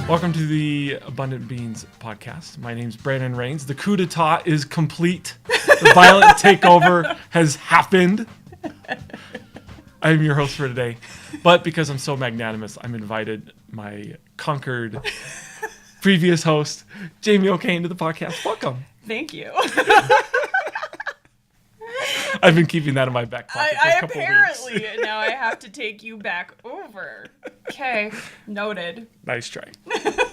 Welcome to the Abundant Beans podcast. My name's Brandon Rains. The coup d'etat is complete. The violent takeover has happened. I'm your host for today. But because I'm so magnanimous, I'm invited my conquered previous host, Jamie O'Kane, to the podcast. Welcome. Thank you. I've been keeping that in my back pocket for a couple apparently weeks. now I have to take you back over. Okay, noted. Nice try.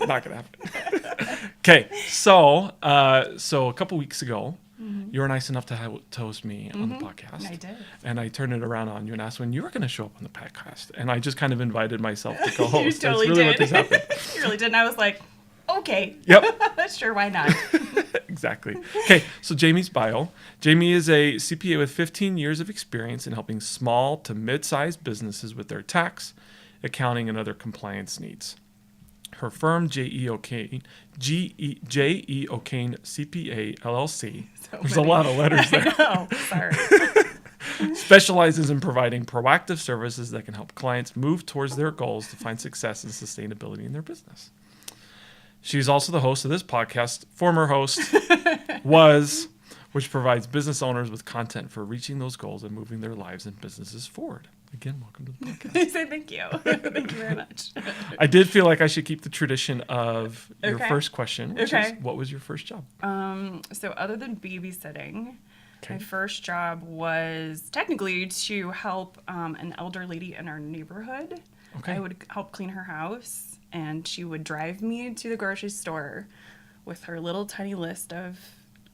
Not gonna happen. Okay, so a couple weeks ago, you were nice enough to host me on the podcast. I did. And I turned it around on you and asked when you were going to show up on the podcast. And I just kind of invited myself to co-host. You totally That's really did. what this happened. You really did. And I was like, okay. Yep. Sure, why not? Exactly. Okay, so Jamie's bio. Jamie is a CPA with 15 years of experience in helping small to mid-sized businesses with their tax, accounting, and other compliance needs. Her firm, J.E. O'Kane CPA LLC, there's a lot of letters there, I know. Sorry. specializes in providing proactive services that can help clients move towards their goals to find success and sustainability in their business. She's also the host of this podcast, former host, which provides business owners with content for reaching those goals and moving their lives and businesses forward. Again, welcome to the podcast. I say thank you. Thank you very much. I did feel like I should keep the tradition of your Okay. first question, which is, Okay. what was your first job? So other than babysitting, Okay. my first job was technically to help an elder lady in our neighborhood. Okay. I would help clean her house, and she would drive me to the grocery store with her little tiny list of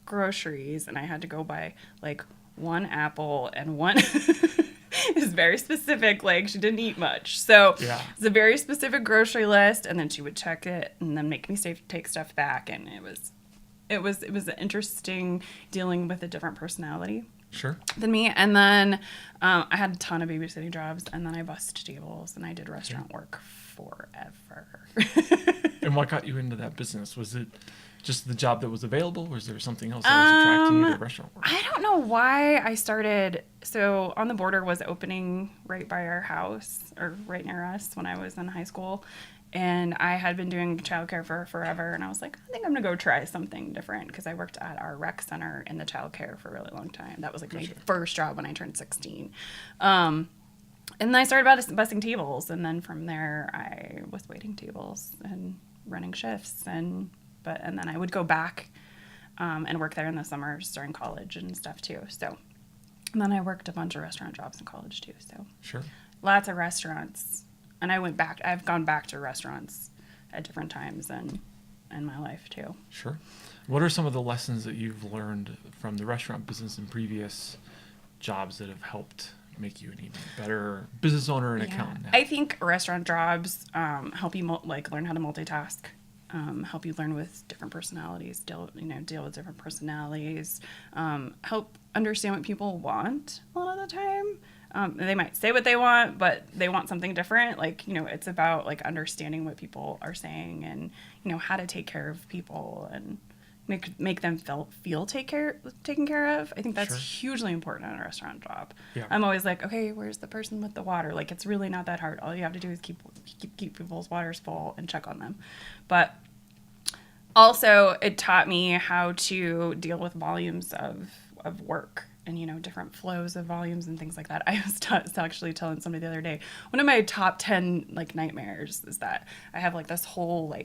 groceries, and I had to go buy like one apple and one. It's very specific. Like, she didn't eat much, so Yeah. it's a very specific grocery list, and then she would check it and then make me take stuff back, and it was interesting dealing with a different personality Sure. than me. And then I had a ton of babysitting jobs, and then I bussed tables, and I did restaurant work forever. And what got you into that business? Was it just the job that was available? Was there something else that was attracting you to restaurant work? I don't know why I started. So On the Border was opening right by our house, or right near us, when I was in high school. And I had been doing childcare for forever, and I was like, I think I'm gonna go try something different, because I worked at our rec center in the childcare for a really long time. That was like my first job when I turned 16. And then I started bussing tables, and then from there I was waiting tables and running shifts, and then I would go back and work there in the summers during college and stuff too. So, and then I worked a bunch of restaurant jobs in college too. So, Sure. lots of restaurants. And I've gone back to restaurants at different times in my life too. Sure. What are some of the lessons that you've learned from the restaurant business and previous jobs that have helped make you an even better business owner and accountant now? I think restaurant jobs help you learn how to multitask, help you learn with different personalities, deal with different personalities, help understand what people want a lot of the time. They might say what they want, but they want something different. It's about understanding what people are saying, and how to take care of people and make them feel taken care of. I think that's hugely important in a restaurant job. Yeah. I'm always like, okay, where's the person with the water? It's really not that hard. All you have to do is keep people's waters full and check on them. But also, it taught me how to deal with volumes of work, and different flows of volumes and things like that. I was actually telling somebody the other day, one of my top 10 nightmares is that I have this whole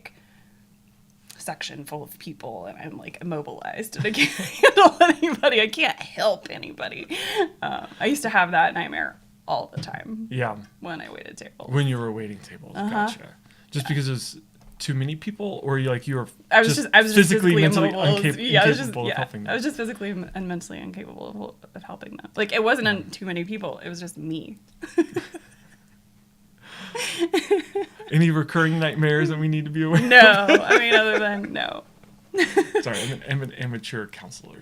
section full of people, and I'm immobilized, and I can't handle anybody. I can't help anybody. I used to have that nightmare all the time. Yeah. When I waited tables. When you were waiting tables. Gotcha. Just because there's too many people, or you were I was just physically mentally immobile. incapable of helping them? I was just physically and mentally incapable of helping them. It wasn't too many people. It was just me. Any recurring nightmares that we need to be aware of? No, I mean, other than no. Sorry, I'm an amateur counselor.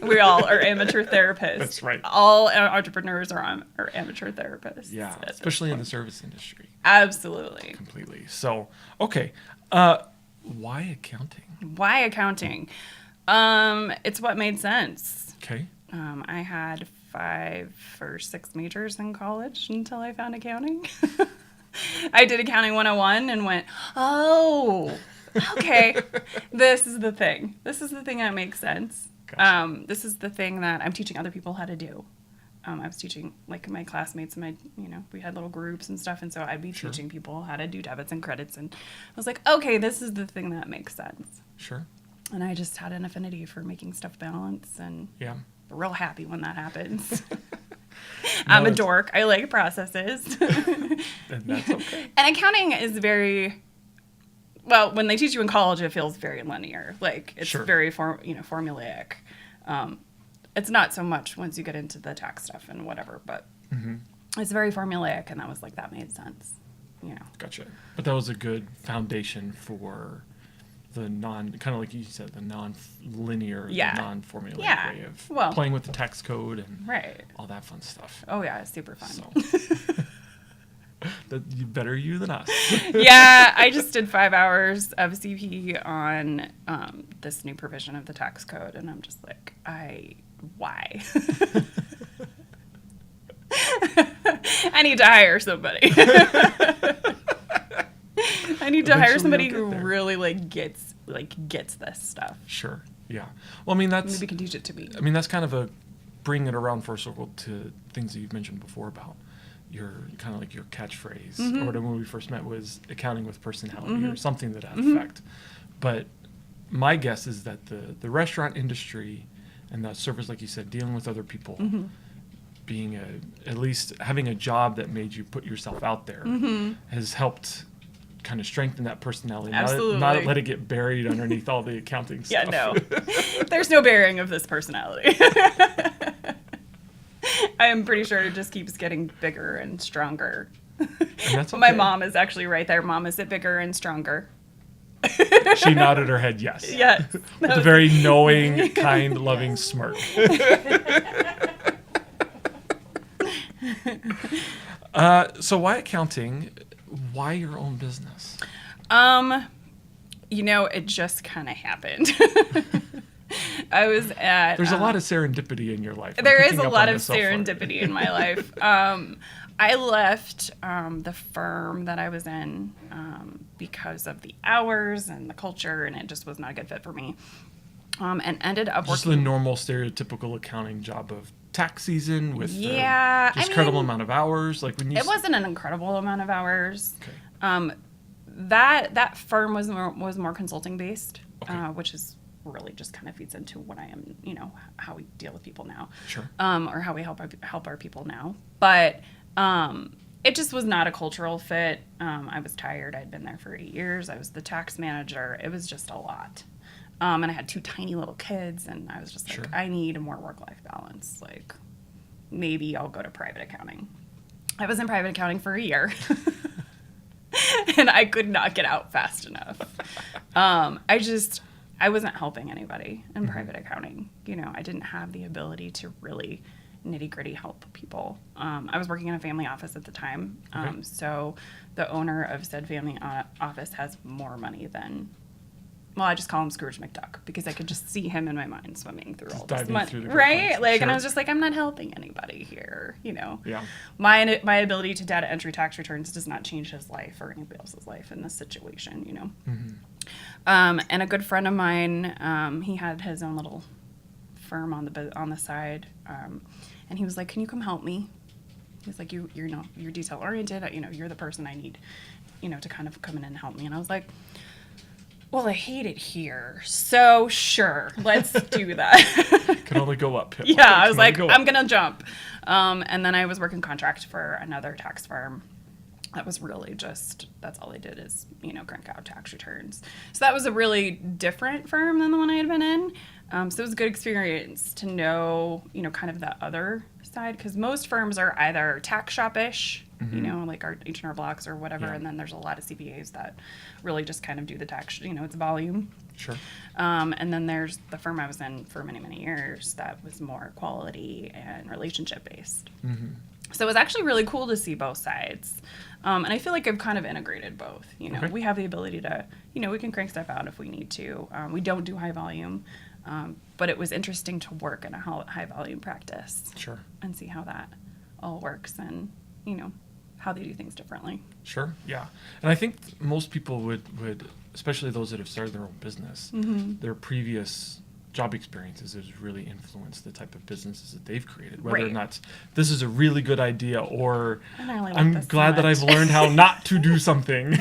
We all are amateur therapists. That's right. All entrepreneurs are amateur therapists. Yeah, especially in the service industry. Absolutely. Completely. So, okay. Why accounting? Why accounting? It's what made sense. Okay. I had 5 or 6 majors in college until I found accounting. I did accounting 101 and went, oh, okay, this is the thing. This is the thing that makes sense. Gotcha. This is the thing that I'm teaching other people how to do. I was teaching like my classmates and we had little groups and stuff. And so I'd be teaching people how to do debits and credits. And I was like, okay, this is the thing that makes sense. Sure. And I just had an affinity for making stuff balance and real happy when that happens. I'm a dork. I like processes. And that's okay. And accounting is very, well, when they teach you in college, it feels very linear. Like it's very formulaic. It's not so much once you get into the tax stuff and whatever, but it's very formulaic, and that made sense. Gotcha. But that was a good foundation for the kind of like you said, the non-linear, non-formulaic way of playing with the tax code and all that fun stuff. Oh yeah, it's super fun. So. Better you than us. Yeah, I just did 5 hours of CP on this new provision of the tax code, and I'm just like, why? I need to hire somebody. I need to hire somebody who really gets this stuff. Sure. Yeah. Well, I mean, maybe can teach it to me. I mean, that's kind of bringing it around full circle to things that you've mentioned before about your kind of like your catchphrase, or whatever when we first met was accounting with personality or something to that effect. But my guess is that the restaurant industry and that service, like you said, dealing with other people, being at least having a job that made you put yourself out there has helped kind of strengthen that personality. Absolutely. Not let it get buried underneath all the accounting stuff. Yeah, no. There's no burying of this personality. I am pretty sure it just keeps getting bigger and stronger. And that's okay. My mom is actually right there. Mom, is it bigger and stronger? She nodded her head yes. Yes. With a very knowing, kind, loving smirk. So why accounting? Why your own business? It just kind of happened. I was at... There's a lot of serendipity in your life. There is a lot of serendipity in my life. I left the firm that I was in because of the hours and the culture, and it just was not a good fit for me. And ended up just working... the normal stereotypical accounting job of tax season with incredible amount of hours. Like when you... It wasn't an incredible amount of hours. Okay. That firm was more consulting based, which is really just kind of feeds into what I am, how we deal with people now. Sure. Or how we help our people now. But it just was not a cultural fit. I was tired. I'd been there for 8 years. I was the tax manager. It was just a lot. And I had 2 tiny little kids, and I was just like, I need a more work-life balance. Like, maybe I'll go to private accounting. I was in private accounting for a year. And I could not get out fast enough. I wasn't helping anybody in private accounting. I didn't have the ability to really nitty-gritty help people. I was working in a family office at the time. So the owner of said family office has more money than... Well, I just call him Scrooge McDuck because I could just see him in my mind swimming through all this money, right? And I was just like, I'm not helping anybody here, Yeah. My ability to data entry tax returns does not change his life or anybody else's life in this situation, And a good friend of mine, he had his own little firm on the side, and he was like, "Can you come help me?" He's like, "You're detail oriented. You're the person I need, to kind of come in and help me." And I was like, well, I hate it here, so sure, let's do that. Can only go up. Yeah, I was like, I'm going to jump. And then I was working contract for another tax firm. That was really that's all they did is, crank out tax returns. So that was a really different firm than the one I had been in. So it was a good experience to know, kind of the other side, because most firms are either tax shop-ish, like our H&R Blocks or whatever, and then there's a lot of CPAs that really just kind of do the tax, it's volume. Sure. And then there's the firm I was in for many, many years that was more quality and relationship-based. So it was actually really cool to see both sides. And I feel like I've kind of integrated both. We have the ability to, we can crank stuff out if we need to. We don't do high volume. But it was interesting to work in a high volume practice. Sure. And see how that all works and, how they do things differently. Sure. Yeah. And I think most people would, especially those that have started their own business, their previous job experiences has really influenced the type of businesses that they've created, whether or not this is a really good idea or I'm glad that I've learned how not to do something.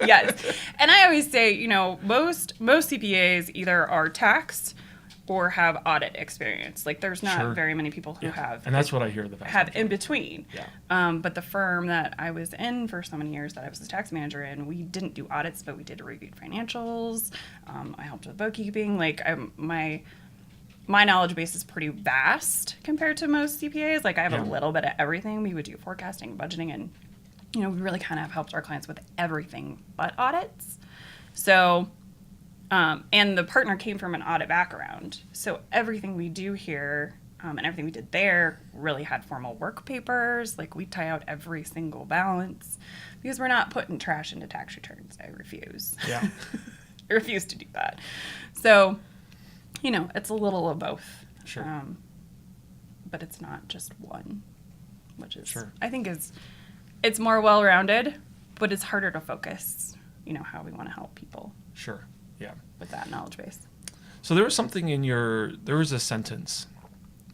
Yes. And I always say, you know, most CPAs either are tax or have audit experience. Like there's not very many people who have. And that's what I hear the vast have in between. Yeah. But the firm that I was in for so many years that I was a tax manager in, we didn't do audits, but we did reviewed financials. I helped with bookkeeping. Like my knowledge base is pretty vast compared to most CPAs. Like I have a little bit of everything. We would do forecasting, budgeting, and you know, we really kind of helped our clients with everything but audits. So, and the partner came from an audit background. So everything we do here and everything we did there really had formal work papers. Like we tie out every single balance because we're not putting trash into tax returns. I refuse. Yeah. I refuse to do that. So, you know, it's a little of both. Sure. But it's not just one, which is, sure. I think it's more well-rounded, but it's harder to focus, you know, how we want to help people. Sure. Yeah. With that knowledge base. So there was something there was a sentence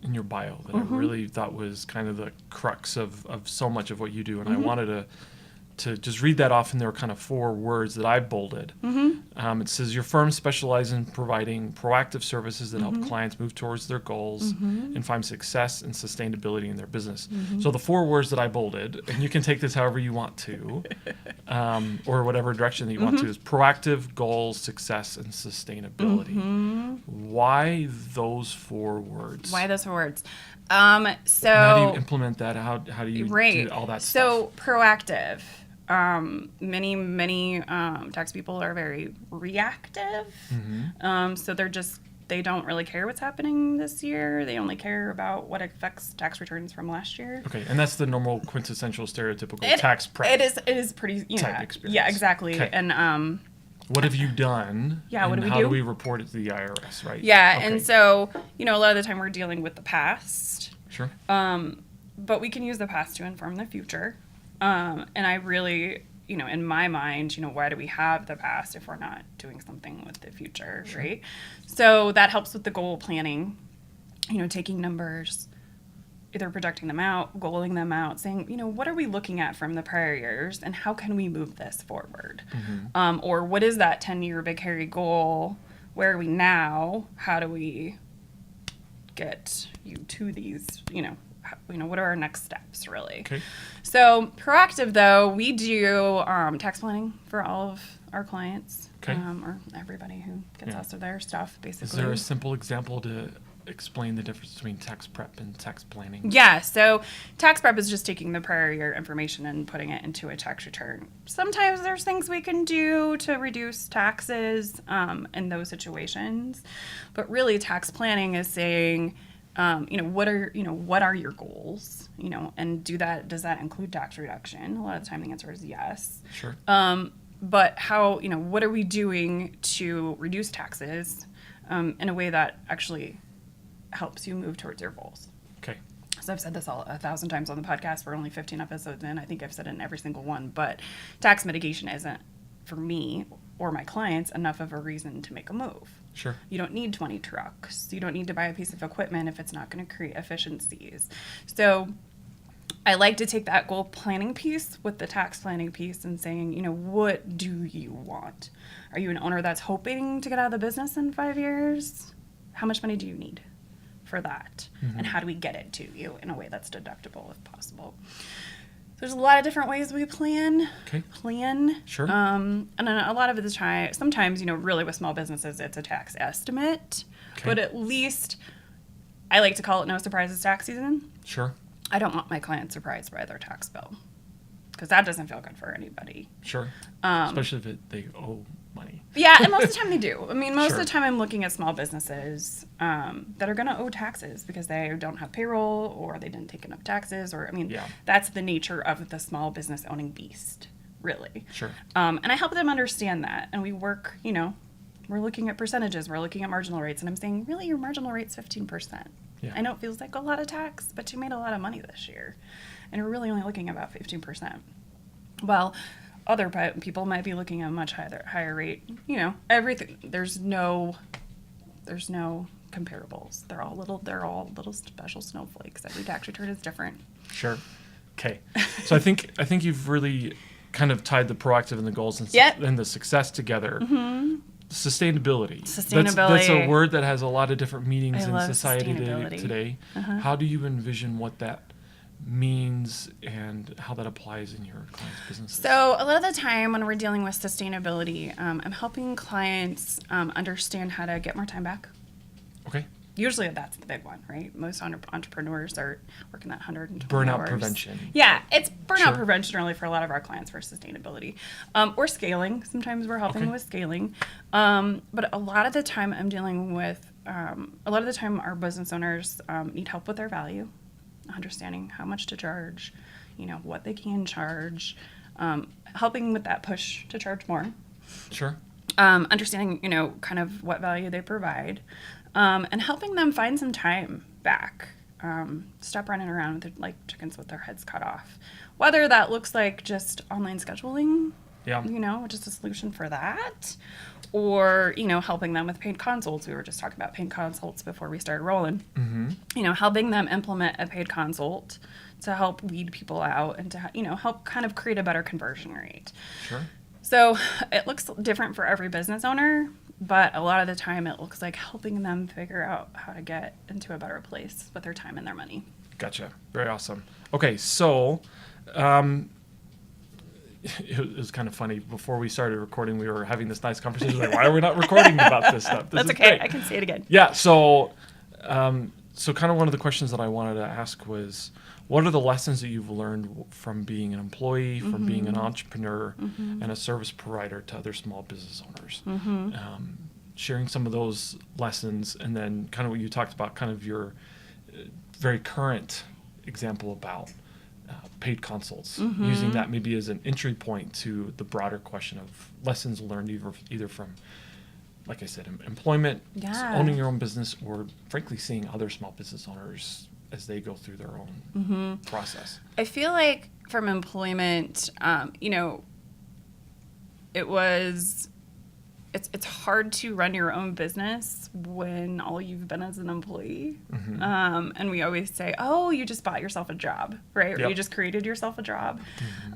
in your bio that I really thought was kind of the crux of so much of what you do. And I wanted to just read that off, and there were kind of 4 words that I bolded. It says, your firm specializes in providing proactive services that help clients move towards their goals and find success and sustainability in their business. So the 4 words that I bolded, and you can take this however you want to, or whatever direction that you want to, is proactive, goals, success, and sustainability. Why those 4 words? Why those 4 words? So how do you implement that? How do you do all that stuff? So proactive. Many tax people are very reactive. So they don't really care what's happening this year. They only care about what affects tax returns from last year. Okay, and that's the normal quintessential stereotypical tax prep. It is pretty type experience. Yeah, exactly. Okay. And what have you done? Yeah, what do we do? How do we report it to the IRS, right? Yeah, okay. And so, you know, a lot of the time we're dealing with the past. Sure. But we can use the past to inform the future. And I really, you know, in my mind, you know, why do we have the past if we're not doing something with the future, right? So that helps with the goal planning, you know, taking numbers, either projecting them out, goaling them out, saying, you know, what are we looking at from the prior years and how can we move this forward? Or what is that 10-year big hairy goal? Where are we now? How do we get you to these, you know, what are our next steps, really? Okay. So proactive, though, we do tax planning for all of our clients, or everybody who gets us or their stuff, basically. Is there a simple example to explain the difference between tax prep and tax planning? Yeah, so tax prep is just taking the prior year information and putting it into a tax return. Sometimes there's things we can do to reduce taxes in those situations, but really tax planning is saying, what are your goals, and does that include tax reduction? A lot of the time the answer is yes. Sure. But how, what are we doing to reduce taxes in a way that actually helps you move towards your goals? Okay. So I've said this 1,000 times on the podcast. We're only 15 episodes in. I think I've said it in every single one, but tax mitigation isn't, for me or my clients, enough of a reason to make a move. Sure. You don't need 20 trucks. You don't need to buy a piece of equipment if it's not going to create efficiencies. So I like to take that goal planning piece with the tax planning piece and saying, what do you want? Are you an owner that's hoping to get out of the business in 5 years? How much money do you need for that? Mm-hmm. And how do we get it to you in a way that's deductible if possible? There's a lot of different ways we plan. Okay. Sure. And a lot of the time, sometimes, really with small businesses, it's a tax estimate. Okay. But at least I like to call it no surprises tax season. Sure. I don't want my clients surprised by their tax bill because that doesn't feel good for anybody. Sure. Especially if they owe money. Yeah, and most of the time they do. I mean, most of the time I'm looking at small businesses that are going to owe taxes because they don't have payroll or they didn't take enough taxes that's the nature of the small business owning beast, really. Sure. And I help them understand that. And we work, we're looking at percentages, we're looking at marginal rates, and I'm saying, really, your marginal rate's 15%. Yeah. I know it feels like a lot of tax, but you made a lot of money this year. And we're really only looking at about 15%. Well, other people might be looking at a much higher rate. You know, everything. There's no comparables. They're all little special snowflakes. Every tax return is different. Sure. Okay. So I think you've really kind of tied the proactive and the goals and, and the success together. Mm-hmm. Sustainability. Sustainability. That's a word that has a lot of different meanings in society today. Uh-huh. How do you envision what that means and how that applies in your clients' businesses? So a lot of the time when we're dealing with sustainability, I'm helping clients understand how to get more time back. Okay. Usually that's the big one, right? Most entrepreneurs are working that 120 burnout hours. prevention. Yeah, it's burnout Sure. prevention really for a lot of our clients for sustainability. Or scaling. Sometimes we're helping with scaling. But a lot of the time I'm dealing with, our business owners need help with their value, understanding how much to charge, you know, what they can charge, helping with that push to charge more. Sure. Understanding, you know, kind of what value they provide. And helping them find some time back. Stop running around with like chickens with their heads cut off. Whether that looks like just online scheduling, you know, just a solution for that, or, you know, helping them with paid consults. We were just talking about paid consults before we started rolling. Mm-hmm. You know, helping them implement a paid consult to help weed people out and to, you know, help kind of create a better conversion rate. Sure. So it looks different for every business owner, but a lot of the time it looks like helping them figure out how to get into a better place with their time and their money. Gotcha. Very awesome. Okay, so it was kind of funny. Before we started recording, we were having this nice conversation. Like, why are we not recording about this stuff? That's okay. Great. I can say it again. Yeah. So kind of one of the questions that I wanted to ask was, what are the lessons that you've learned from being an employee, from being an entrepreneur, and a service provider to other small business owners? Sharing some of those lessons, and then kind of what you talked about, kind of your very current example about paid consults, using that maybe as an entry point to the broader question of lessons learned either from, like I said, employment, owning your own business, or frankly seeing other small business owners as they go through their own process. I feel like from employment, you know, it's hard to run your own business when all you've been as an employee. And we always say, oh, you just bought yourself a job, right? Or you just created yourself a job.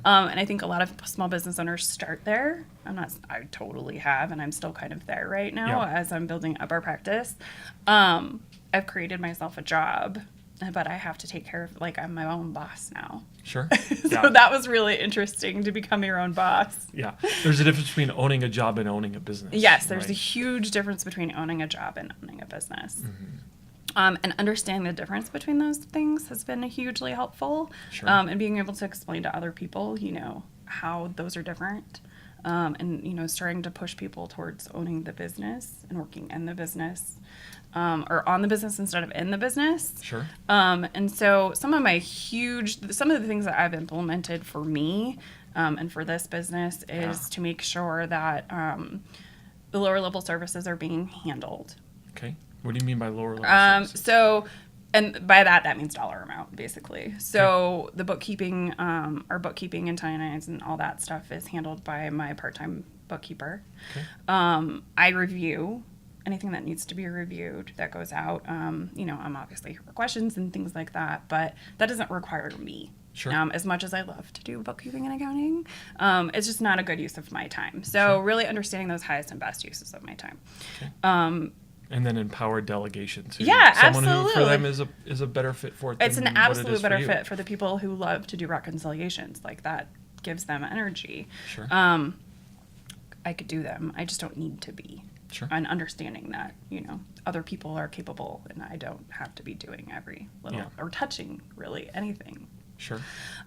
And I think a lot of small business owners start there. I totally have, and I'm still kind of there right now as I'm building up our practice. I've created myself a job, but I have to take care of, like, I'm my own boss now. Sure. So that was really interesting, to become your own boss. Yeah. There's a difference between owning a job and owning a business. Yes, there's a huge difference between owning a job and owning a business. And understanding the difference between those things has been hugely helpful. Sure. And being able to explain to other people, you know, how those are different. And, you know, starting to push people towards owning the business and working in the business. Or on the business instead of in the business. Sure. And so some of the things that I've implemented for me and for this business is to make sure that the lower level services are being handled. Okay. What do you mean by lower level services? So, and by that means dollar amount, basically. So the bookkeeping, our bookkeeping and 1099s and all that stuff is handled by my part-time bookkeeper. Okay. I review anything that needs to be reviewed that goes out. You know, I'm obviously here for questions and things like that, but that doesn't require me. Sure. As much as I love to do bookkeeping and accounting, it's just not a good use of my time. So really understanding those highest and best uses of my time. Okay. And then empowered delegation to someone who for them is a better fit for it. It's an absolute better fit for the people who love to do reconciliations. Like, that gives them energy. Sure. I could do them. I just don't need to be. Sure. And understanding that, you know, other people are capable and I don't have to be doing every little or touching really anything. Sure.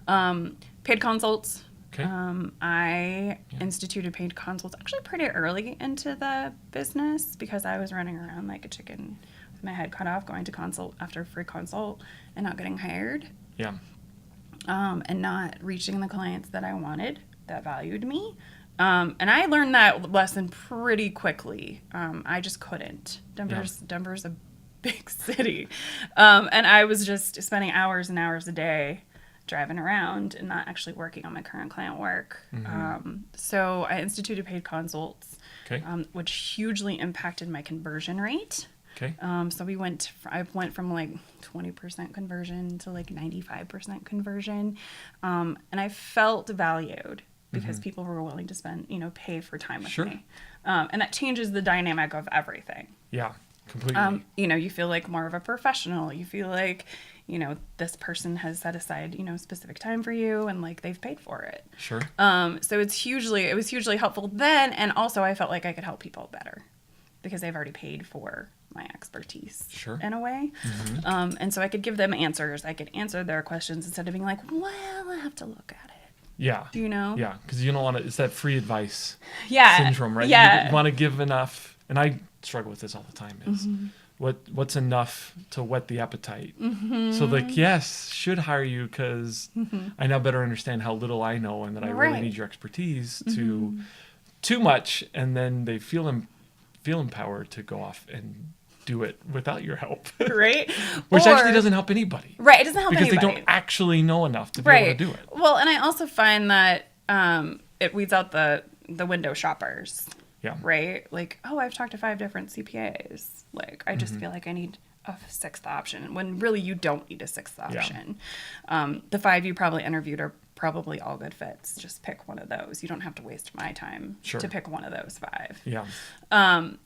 Paid consults. Okay. I instituted paid consults actually pretty early into the business because I was running around like a chicken with my head cut off, going to consult after free consult and not getting hired. Yeah. And not reaching the clients that I wanted that valued me. And I learned that lesson pretty quickly. I just couldn't. Denver's a big city. And I was just spending hours and hours a day driving around and not actually working on my current client work. So I instituted paid consults, which hugely impacted my conversion rate. Okay. So I went from like 20% conversion to like 95% conversion. And I felt valued because people were willing to spend, pay for time with me. And that changes the dynamic of everything. Yeah, completely. You feel like more of a professional. You feel like, this person has set aside, specific time for you and like they've paid for it. Sure. So it was hugely helpful then. And also I felt like I could help people better because they've already paid for my expertise in a way. And so I could give them answers. I could answer their questions instead of being like, well, I have to look at it. Yeah. Yeah, because you don't want to, it's that free advice yeah. syndrome, right? Yeah. You want to give enough, and I struggle with this all the time, is what's enough to whet the appetite. So like, yes, should hire you because I now better understand how little I know and that I really need your expertise to too much, and then they feel empowered to go off and do it without your help. Right. Which actually doesn't help anybody. Right. It doesn't help because anybody. they don't actually know enough to be able to do it. Well, and I also find that it weeds out the window shoppers. Yeah. Right. Like, oh, I've talked to 5 different CPAs. Like, I just feel like I need a 6th option when really you don't need a 6th option. The 5 you probably interviewed are probably all good fits. Just pick one of those. You don't have to waste my time to pick one of those 5. Yeah.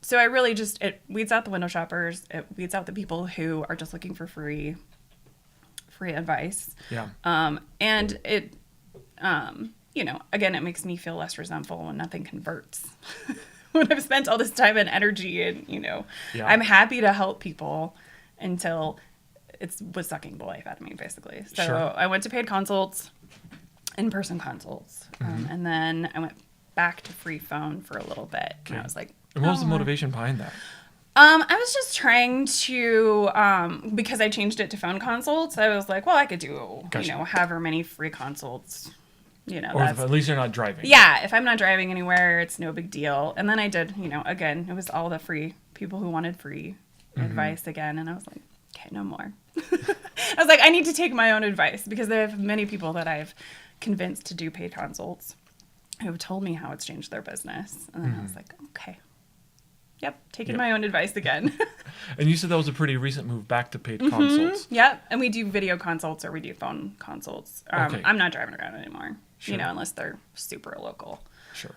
So I really it weeds out the window shoppers. It weeds out the people who are just looking for free advice. Yeah. And it, again, it makes me feel less resentful when nothing converts. When I've spent all this time and energy and, I'm happy to help people until it was sucking the life out of me, basically. So I went to paid consults, in-person consults, and then I went back to free phone for a little bit. Okay. And I was like, and what was the motivation behind that? I was just trying to, because I changed it to phone consults, I was like, well, I could do, however many free consults, Or if at least you're not driving. Yeah, if I'm not driving anywhere, it's no big deal. And then I did, again, it was all the free people who wanted free advice again. And I was like, okay, no more. I was like, I need to take my own advice because there have many people that I've convinced to do paid consults who have told me how it's changed their business. And then I was like, okay. Yep, taking my own advice again. And you said that was a pretty recent move back to paid consults. Yep, and we do video consults or we do phone consults. I'm not driving around anymore, unless they're super local. Sure.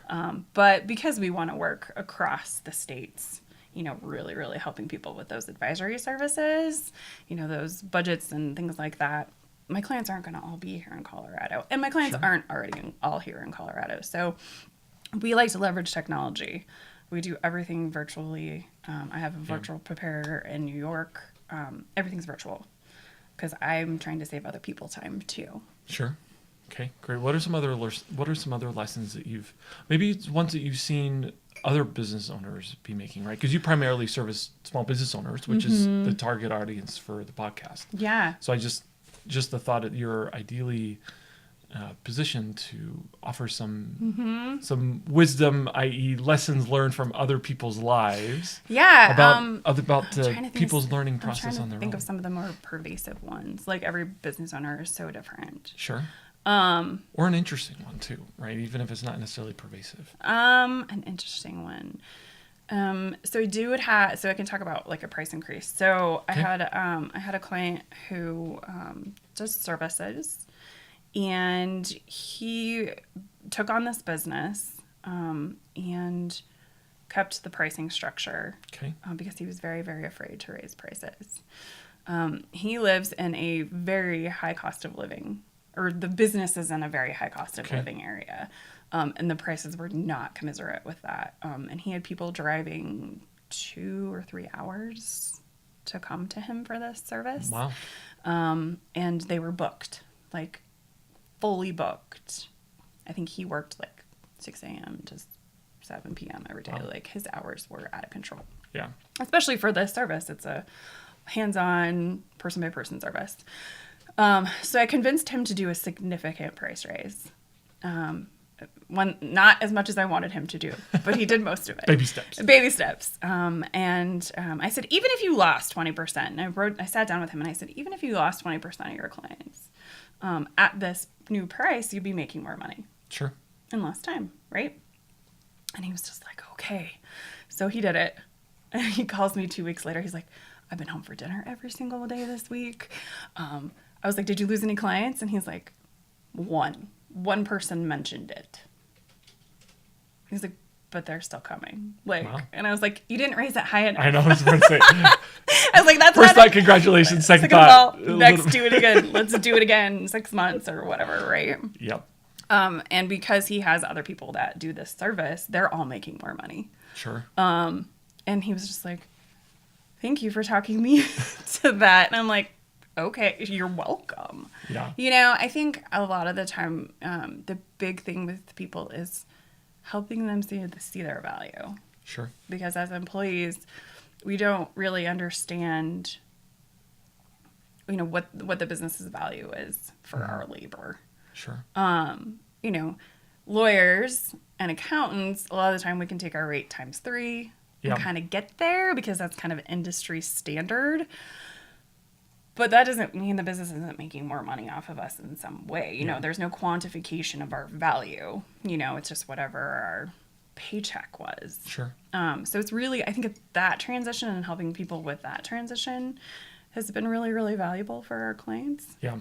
But because we want to work across the states, really, really helping people with those advisory services, those budgets and things like that, my clients aren't going to all be here in Colorado. And my clients aren't already all here in Colorado. So we like to leverage technology. We do everything virtually. I have a virtual preparer in New York. Everything's virtual because I'm trying to save other people time too. Sure. Okay, great. What are some other lessons that maybe ones that you've seen other business owners be making, right? Because you primarily service small business owners, which is the target audience for the podcast. Yeah. So I just the thought that you're ideally positioned to offer some wisdom, i.e., lessons learned from other people's lives. Yeah, about people's learning process on their own. Think of some of the more pervasive ones. Like every business owner is so different. Sure. Or an interesting one too, right? Even if it's not necessarily pervasive. An interesting one. So I can talk about like a price increase. So I had a client who does services. And he took on this business and kept the pricing structure because he was very, very afraid to raise prices. He lives in a very high cost of living, or the business is in a very high cost of living area. And the prices were not commensurate with that. And he had people driving 2 or 3 hours to come to him for this service. Wow. And they were booked, like fully booked. I think he worked like 6 a.m. to 7 p.m. every day. Wow. Like his hours were out of control. Yeah. Especially for this service. It's a hands-on, person-by-person service. So I convinced him to do a significant price raise. not as much as I wanted him to do, but he did most of it. Baby steps. Baby steps. I said, even if you lost 20%, and I sat down with him and I said, even if you lost 20% of your clients, at this new price, you'd be making more money. Sure. In less time, right? And he was just like, okay. So he did it. And he calls me 2 weeks later. He's like, I've been home for dinner every single day this week. I was like, did you lose any clients? And he's like, one person mentioned it. He's like, but they're still coming. Like, wow. And I was like, you didn't raise it high enough. I know. I was going to say. I was like, that's first thought, congratulations. Second thought. Well, next, do it again. Let's do it again 6 months or whatever, right? Yep. And because he has other people that do this service, they're all making more money. Sure. And he was just like, thank you for talking me to that. And I'm like, okay, you're welcome. Yeah. You know, I think a lot of the time, the big thing with people is helping them see their value. Sure. Because as employees, we don't really understand, you know, what the business's value is for our labor. Sure. You know, lawyers and accountants, a lot of the time we can take our rate times 3 and kind of get there because that's kind of industry standard. But that doesn't mean the business isn't making more money off of us in some way. You know, there's no quantification of our value. You know, it's just whatever our paycheck was. Sure. So it's really, I think that transition and helping people with that transition has been really, really valuable for our clients. Yeah.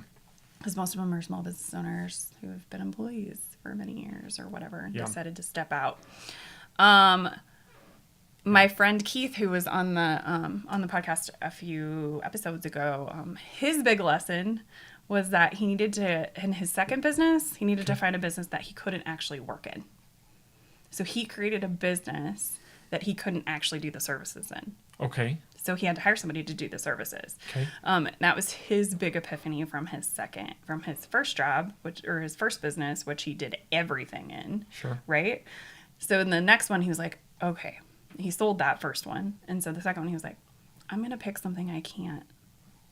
Because most of them are small business owners who have been employees for many years or whatever and decided to step out. My friend Keith, who was on the podcast a few episodes ago, his big lesson was that he needed to, in his second business, he needed to find a business that he couldn't actually work in. So he created a business that he couldn't actually do the services in. Okay. So he had to hire somebody to do the services. Okay. That was his big epiphany from his first job, his first business, which he did everything in. Sure. Right? So in the next one, he was like, okay. He sold that first one. And so the second one, he was like, I'm going to pick something I can't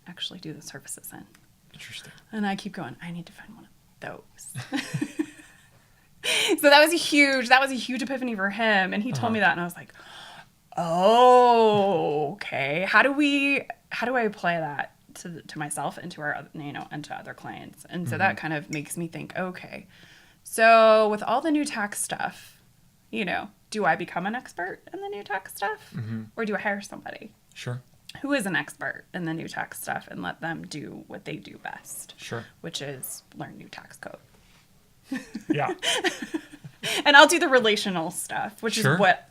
actually do the services in. Interesting. And I keep going, I need to find one of those. So that was a huge epiphany for him. And he told me that, and I was like, oh, okay. How do I apply that to myself and to and to other clients? And so that kind of makes me think, okay, so with all the new tax stuff, you know, do I become an expert in the new tax stuff, or do I hire somebody? Sure. Who is an expert in the new tax stuff and let them do what they do best? Sure. Which is learn new tax code. Yeah. And I'll do the relational stuff, which is what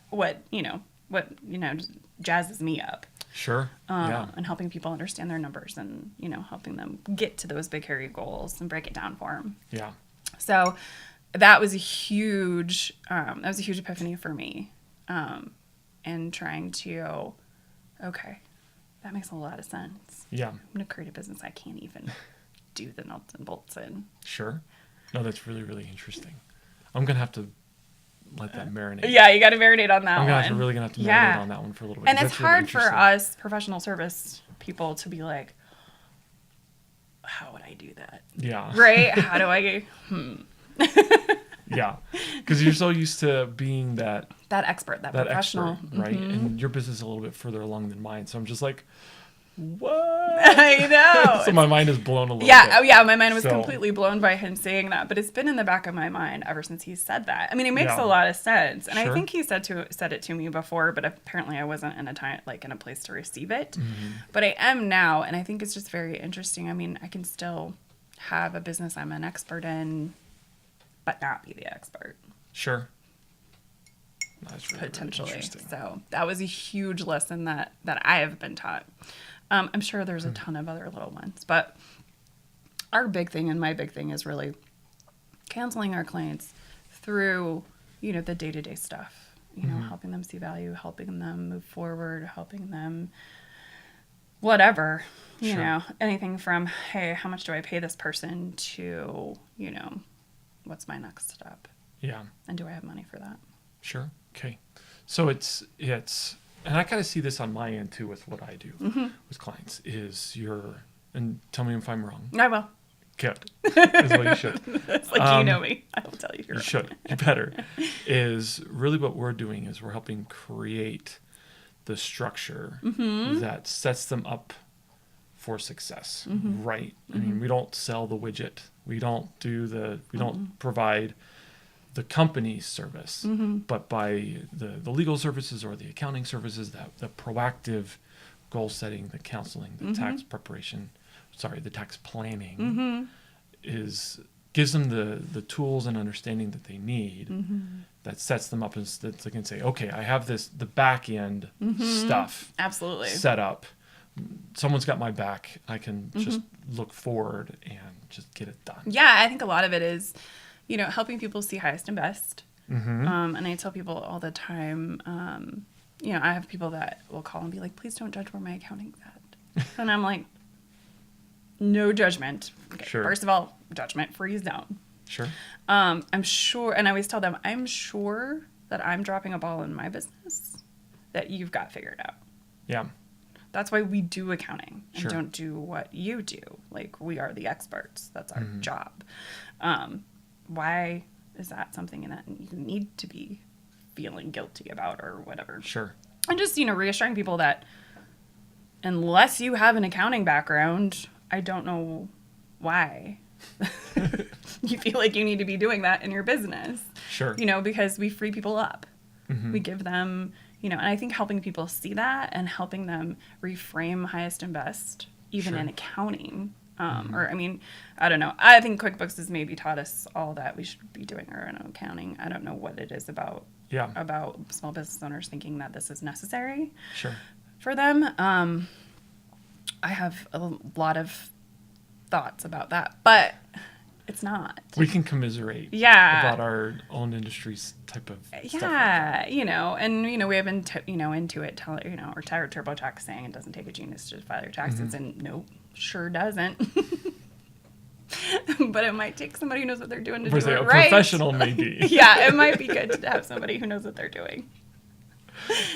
jazzes me up. Sure. And helping people understand their numbers and, you know, helping them get to those big, hairy goals and break it down for them. Yeah. So that was a huge epiphany for me. And trying to, okay, that makes a lot of sense. Yeah. I'm going to create a business I can't even do the nuts and bolts in. Sure. No, that's really, really interesting. I'm going to have to let that marinate. Yeah, you got to marinate on that one. I'm really going to have to marinate on that one for a little bit. And it's hard for us professional service people to be like, how would I do that? Yeah. Right? How do I Yeah. Because you're so used to being that expert, that professional. Expert, right? And your business is a little bit further along than mine. So I'm just like, what? I know. So my mind is blown a little bit. Yeah. Oh, yeah. My mind was completely blown by him saying that, but it's been in the back of my mind ever since he said that. I mean, it makes a lot of sense, and I think he said it to me before, but apparently I wasn't in a place to receive it. But I am now, and I think it's just very interesting. I mean, I can still have a business I'm an expert in, but not be the expert. Sure. That's really, potentially. Really interesting. So that was a huge lesson that I have been taught. I'm sure there's a ton of other little ones, but our big thing and my big thing is really counseling our clients through, you know, the day-to-day stuff, you know, helping them see value, helping them move forward, helping them whatever, you know, anything from, hey, how much do I pay this person to, you know, what's my next step? Yeah. And do I have money for that? Sure. Okay. So it's and I kind of see this on my end too with what I do with clients and tell me if I'm wrong. I will. Good. Is what you should. It's like, you know me. I will tell you. You should. You better. Is really what we're doing is we're helping create the structure that sets them up for success, right? I mean, we don't sell the widget. We don't don't provide the company's service, but by the legal services or the accounting services, the proactive goal setting, the counseling, the tax preparation, the tax planning gives them the tools and understanding that they need that sets them up as that they can say, okay, I have the back end stuff absolutely set up. Someone's got my back. I can just look forward and just get it done. Yeah, I think a lot of it is, helping people see highest and best. And I tell people all the time, I have people that will call and be like, please don't judge where my accounting's at. And I'm like, no judgment. Okay, Sure. First of all, judgment-free zone. Sure. I'm sure, and I always tell them, I'm sure that I'm dropping a ball in my business that you've got figured out. Yeah. That's why we do accounting and Sure. don't do what you do. Like, we are the experts. That's our job. Why is that something that you need to be feeling guilty about or whatever? Sure. And just, reassuring people that unless you have an accounting background, I don't know why you feel like you need to be doing that in your business. Sure. Because we free people up. We give them, and I think helping people see that and helping them reframe highest and best, even Sure. in accounting. I don't know. I think QuickBooks has maybe taught us all that we should be doing our own accounting. I don't know what it is about small business owners thinking that this is necessary Sure. for them. I have a lot of thoughts about that, but it's not. We can commiserate about our own industry's type of stuff like that. And we have Intuit telling, or TurboTax saying it doesn't take a genius to file your taxes, and nope, sure doesn't. But it might take somebody who knows what they're doing to do it A right. professional maybe. Yeah, it might be good to have somebody who knows what they're doing.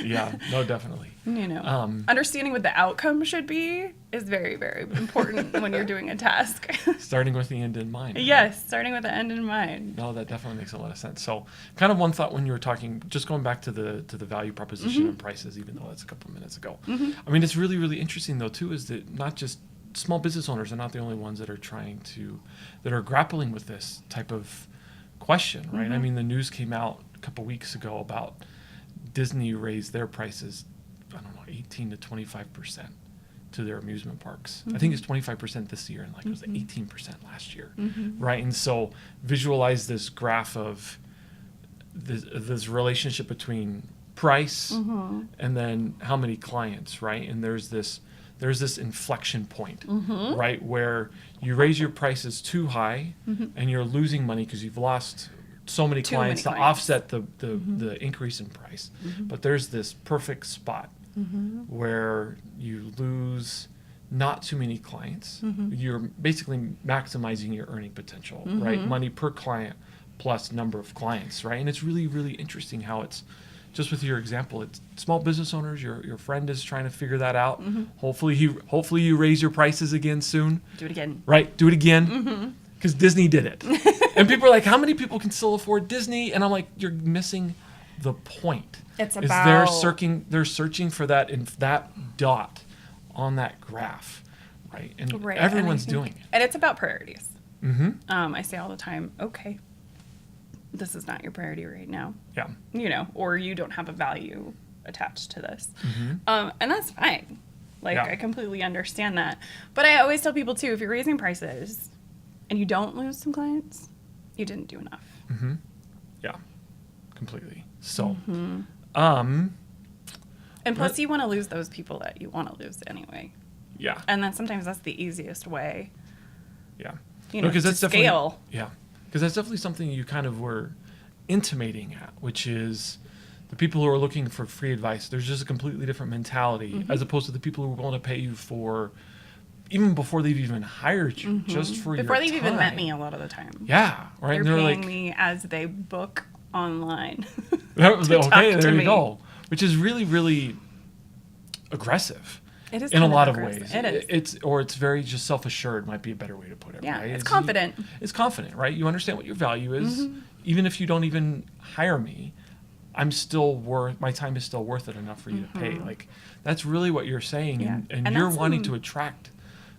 Yeah, no, definitely. Understanding what the outcome should be is very, very important when you're doing a task. Starting with the end in mind. Right? Yes, starting with the end in mind. No, that definitely makes a lot of sense. So, kind of one thought when you were talking, just going back to the value proposition and prices, even though that's a couple of minutes ago. I mean, it's really, really interesting though too, is that not just small business owners are not the only ones that are grappling with this type of question, right? I mean, the news came out a couple weeks ago about Disney raised their prices, 18 to 25% to their amusement parks. I think it's 25% this year, and it was 18% last year, right? And so visualize this graph of this relationship between price and then how many clients, right? And there's this inflection point, right, where you raise your prices too high and you're losing money because you've lost so many clients to offset the increase in price. But there's this perfect spot where you lose not too many clients. You're basically maximizing your earning potential, right? Money per client plus number of clients, right? And it's really, really interesting how it's just with your example, it's small business owners, your friend is trying to figure that out. Hopefully you raise your prices again soon. Do it again. Right, do it again. Because Disney did it. And people are like, how many people can still afford Disney? And I'm like, you're missing the point. It's is about they're searching for that in that dot on that graph, right? And everyone's doing it. And it's about priorities. I say all the time, okay, this is not your priority right now. Yeah. Or you don't have a value attached to this. And that's fine. I completely understand that. But I always tell people too, if you're raising prices and you don't lose some clients, you didn't do enough. Yeah, completely. So, and plus you want to lose those people that you want to lose anyway. Yeah. And then sometimes that's the easiest way. Yeah. To scale. Yeah. Because that's definitely something you kind of were intimating at, which is the people who are looking for free advice. There's just a completely different mentality as opposed to the people who are willing to pay you for, even before they've even hired you, just for your time. Before they've even met me a lot of the time. Yeah, right. They're paying me as they book online. Okay, there you go. Which is really, really aggressive. It is in a kind lot of aggressive. ways. It is. It's very just self-assured might be a better way to put it. Yeah, right? it's confident. It's confident, right? You understand what your value is. Even if you don't even hire me, my time is still worth it enough for you to pay. Like, that's really what you're saying. Yeah. And you're wanting to attract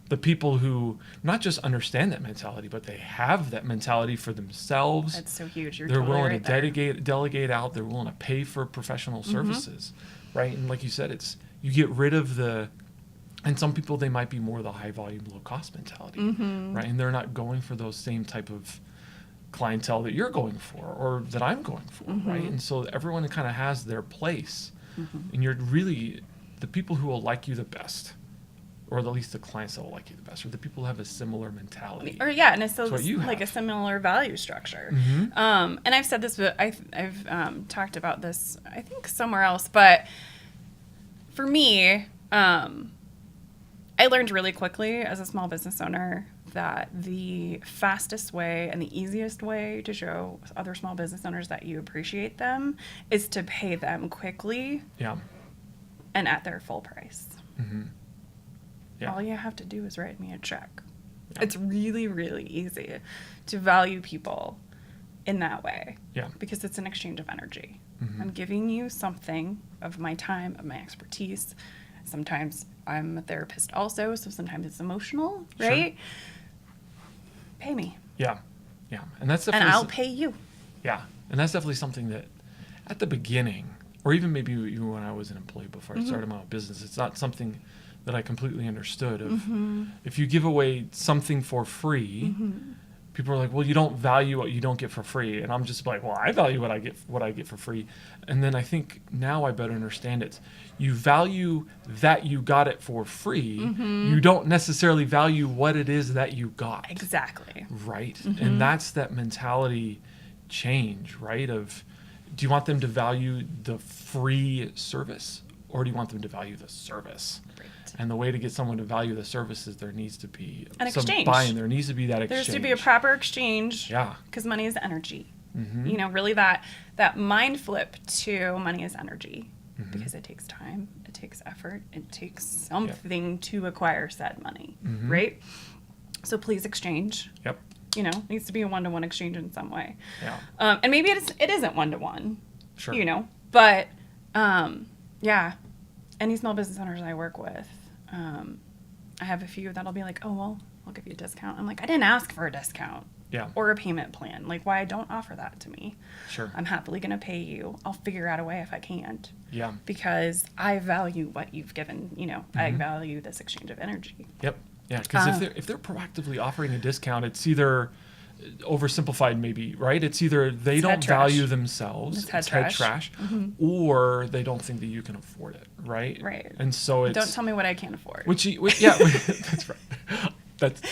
the people who not just understand that mentality, but they have that mentality for themselves. That's so huge. You're They're totally willing right to delegate out. They're willing to pay for professional services, right? And like you said, you get rid of and some people, they might be more the high volume, low cost mentality, right? And they're not going for those same type of clientele that you're going for or that I'm going for, right? And so everyone kind of has their place, and you're really the people who will like you the best, or at least the clients that will like you the best, or the people who have a similar mentality. Or yeah, and it's so what you like a have. similar value structure. And I've said this, but I've talked about this, I think, somewhere else. But for me, I learned really quickly as a small business owner that the fastest way and the easiest way to show other small business owners that you appreciate them is to pay them quickly Yeah. and at their full price. Yeah. All you have to do is write me a check. Yeah. It's really, really easy to value people in that way. Yeah. Because it's an exchange of energy. I'm giving you something of my time, of my expertise. Sometimes I'm a therapist also, so sometimes it's emotional, right? Pay me. Yeah. Yeah. And that's And definitely I'll pay you. Yeah. And that's definitely something that at the beginning, or even maybe even when I was an employee before I started my own business, it's not something that I completely understood of if you give away something for free, people are like, well, you don't value what you don't get for free. And I'm just like, well, I value what I get for free. And then I think now I better understand it. You value that you got it for free. You don't necessarily value what it is that you got. Exactly. Right. And that's that mentality change, right? Of, do you want them to value the free service, or do you want them to value the service? Right. And the way to get someone to value the service is there needs to be An some exchange. buy-in. There needs to be that There exchange. has to be a proper exchange. Yeah. Because money is energy. You know, really that mind flip to money is energy. Because it takes time, it takes effort, it takes something to acquire said money, right? So please exchange. Yep. You know, it needs to be a one-to-one exchange in some way. Yeah. And maybe it isn't one-to-one. Sure. You know, but yeah, any small business owners I work with, I have a few that'll be like, oh, well, I'll give you a discount. I'm like, I didn't ask for a discount. Yeah. Or a payment plan. Like, why don't offer that to me? Sure. I'm happily going to pay you. I'll figure out a way if I can't. Yeah. Because I value what you've given, you know, I value this exchange of energy. Yep. Yeah. Because if they're proactively offering a discount, it's either oversimplified, maybe, right? It's either they It's don't head trash. value themselves, It's head trash. or they don't think that you can afford it, right? Right. And so it's Don't tell me what I can't afford. yeah, that's right.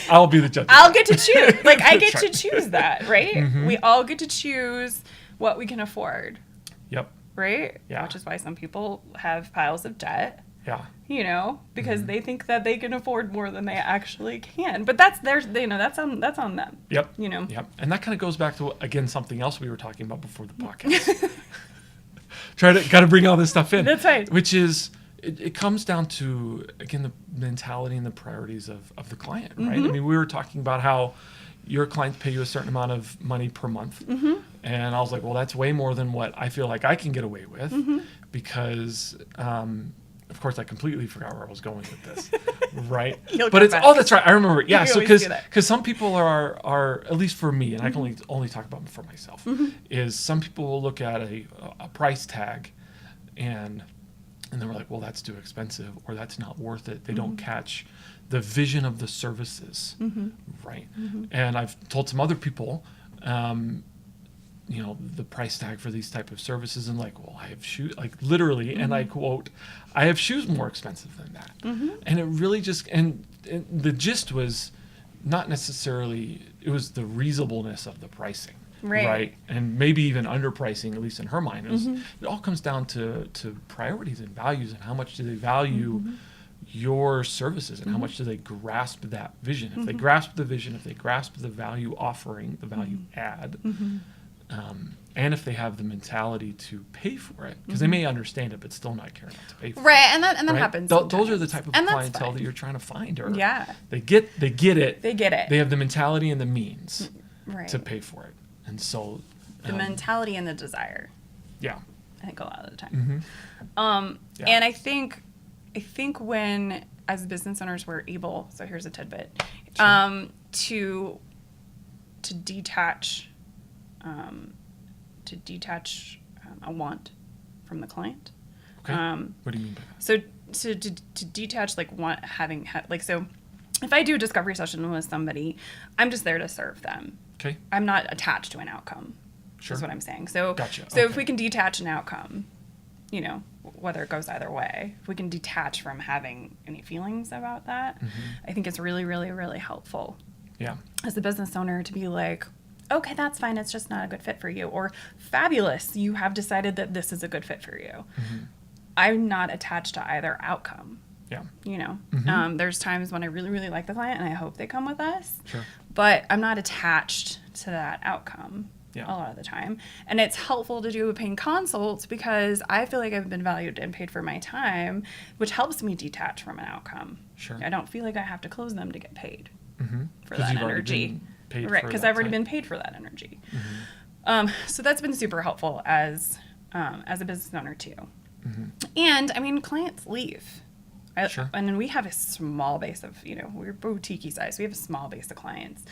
I'll be the judge. I'll get to choose. Like, I get That's to right. choose that, right? We all get to choose what we can afford, Yep. right? Yeah. Which is why some people have piles of debt, Yeah. you know, because they think that they can afford more than they actually can. But that's that's on them. Yep. You know. Yep. And that kind of goes back to, again, something else we were talking about before the podcast. Got to bring all this stuff in. That's right. Which is, it comes down to, again, the mentality and the priorities of the client, right? I mean, we were talking about how your clients pay you a certain amount of money per month. And I was like, well, that's way more than what I feel like I can get away with because, of course, I completely forgot where I was going with this, right? You'll But come it's, back. oh, that's right. I remember. Yeah. You So always do that. because some people are, at least for me, and I can only talk about for myself, is some people will look at a price tag and they were like, well, that's too expensive, or that's not worth it. They don't catch the vision of the services, right? And I've told some other people, you know, the price tag for these type of services, and like, well, I have shoes, like literally, and I quote, I have shoes more expensive than that. And it really just, and the gist was not necessarily, it was the reasonableness of the pricing. Right. And maybe even underpricing, at least in her mind. It all comes down to priorities and values, and how much do they value your services, and how much do they grasp that vision. If they grasp the vision, if they grasp the value offering, the value add, and if they have the mentality to pay for it, because they may understand it but still not care enough to pay for it. Right, and that happens. Those are the type of And that's clientele fine. that you're trying to find. Or Yeah. they get it. They get it. They have the mentality and the means Right. to pay for it, and so The mentality and the desire. yeah. I think a lot of the time. Yeah. And I think when as business owners we're able, so here's a tidbit, Sure. to detach a want from the client. Okay. What do you mean by that? So to detach like so if I do a discovery session with somebody, I'm just there to serve them. Okay. I'm not attached to an outcome. Sure. Is what I'm saying. So Gotcha. So if Okay. we can detach an outcome, whether it goes either way, if we can detach from having any feelings about that, I think it's really, really, really helpful Yeah. as a business owner to be like, okay, that's fine. It's just not a good fit for you. Or fabulous. You have decided that this is a good fit for you. I'm not attached to either outcome. Yeah. There's times when I really, really like the client and I hope they come with us, Sure. but I'm not attached to that outcome. Yeah. A lot of the time. And it's helpful to do a paying consult because I feel like I've been valued and paid for my time, which helps me detach from an outcome. Sure. I don't feel like I have to close them to get paid for 'Cause that you've already energy. been paid Right, for because that I've already time. been paid for that energy. So that's been super helpful as a business owner too. And I mean, clients leave. Sure. And then we have a small base of, we're boutique size. We have a small base of clients.